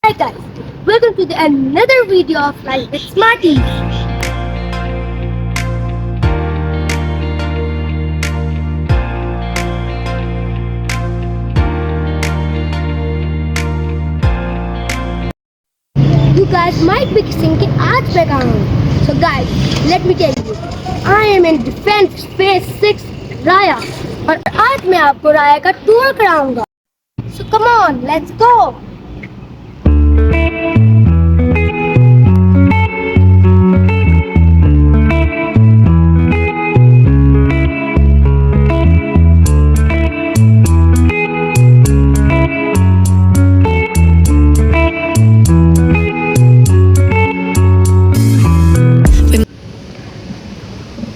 Hi guys, welcome to another video of Life with Smarties. You guys might be thinking आज पे कहाँ हूँ? So guys, let me tell you, I am in Defense Phase 6 Raya और आज मैं आपको राया का टूर कराऊंगा. So come on, let's go.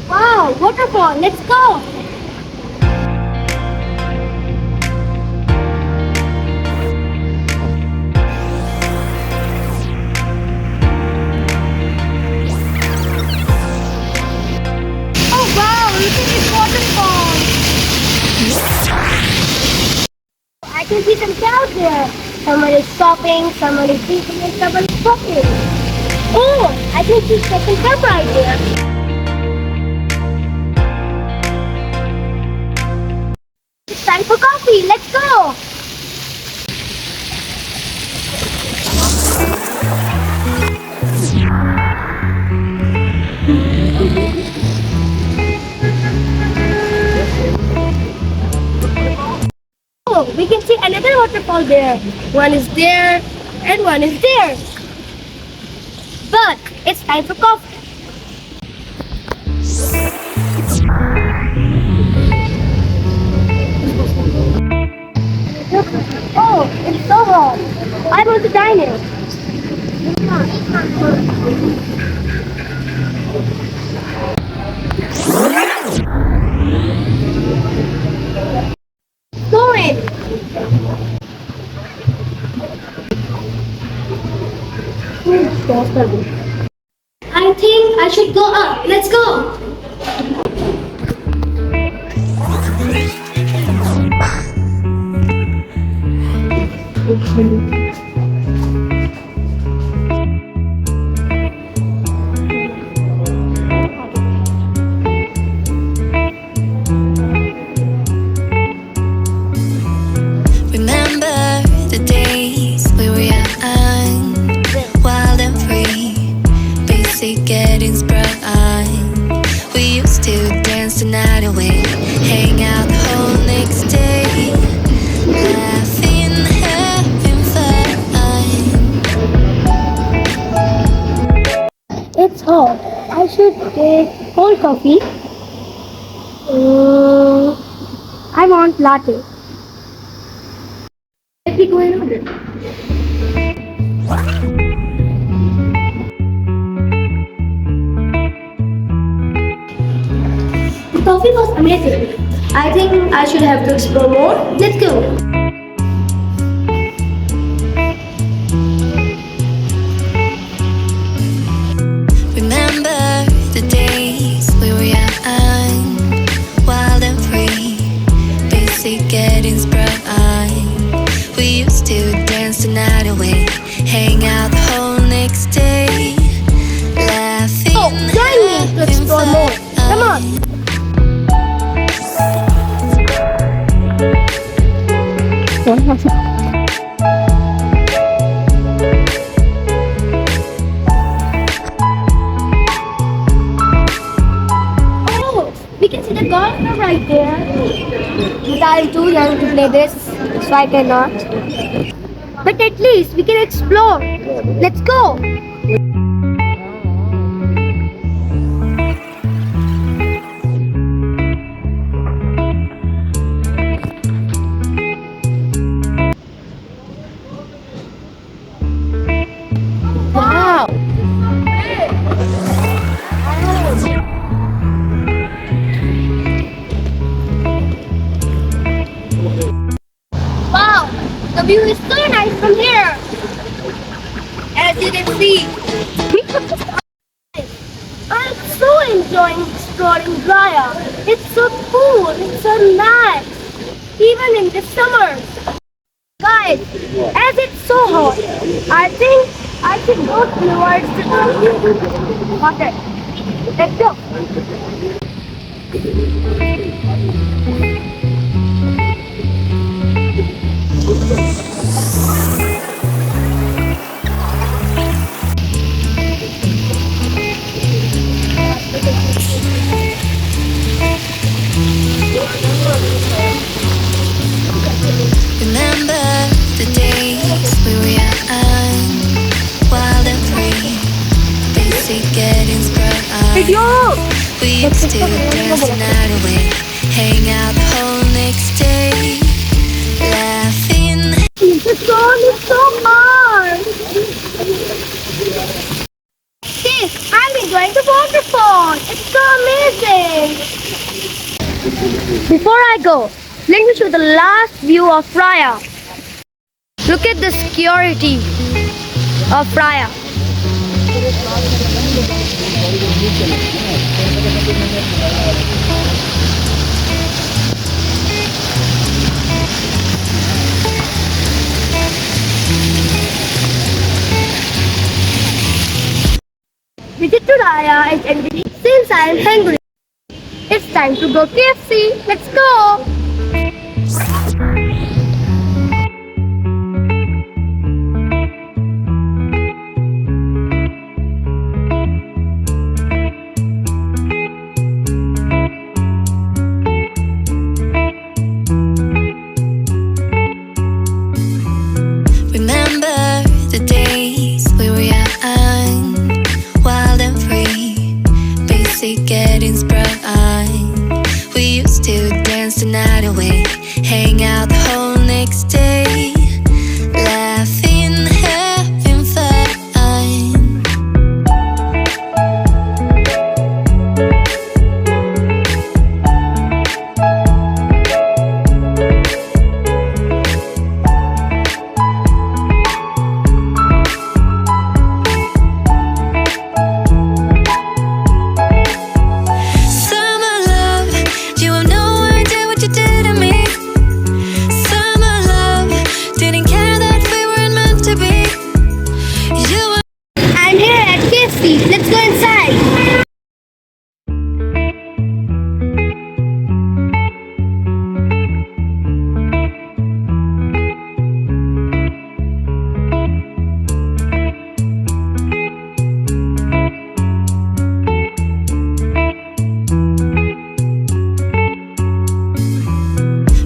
Wow, waterfall, let's go. Oh wow, look at this waterfall. I can see some cows there. Someone is shopping, someone is eating, and someone is walking. Oh, I can see second cup right there. It's time for coffee. Let's go. Oh, we can see another waterfall there. One is there and one is there. But it's time for coffee. Oh, it's so hot. I want to dine in. Go in. I think I should go up. Let's go. Remember the days we were young, wild and free, basic getting sprung. We used to dance the night away, hang out the whole next day, laughing, having fun. It's hot. I should take cold coffee. I want latte. Let me go and order. The coffee was amazing. I think I should have to explore more. Let's go. Remember the days we were young, wild and free, basic getting sprung. We used to dance the night away, hang out the whole next day, laughing, Oh, join me to explore more. Come on. Oh, we can see the golf club right there. But I'm too young to play this, so I cannot. But at least we can explore. Let's go. Wow. Wow, the view is so nice from here. As you can see, I'm so enjoying exploring Raya. It's so cool, it's so nice, even in the summer. Guys, as it's so hot. I think those viewers okay. Let's go. Remember the days we were young, wild and free, basic getting sprung. Yo! We used to dance the night away, hang out the whole next day, laughing. The song is so hard. Yes, I'm enjoying the waterfall. It's so amazing. Before I go, let me show the last view of Raya. Look at the security of Raya. Visit to Raya is ending since I am hungry. It's time to go KFC. Let's go. Remember the days we were young, wild and free, basic getting sprung. We used to dance the night away, hang out the whole next day, laughing, having fun. Summer love, you have no idea what you did to me. Summer love, didn't care that we weren't meant to be. You were I'm here at KFC. Let's go inside.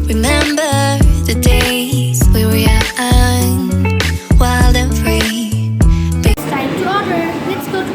Remember the days we were young, wild and free. It's time to order. Let's go to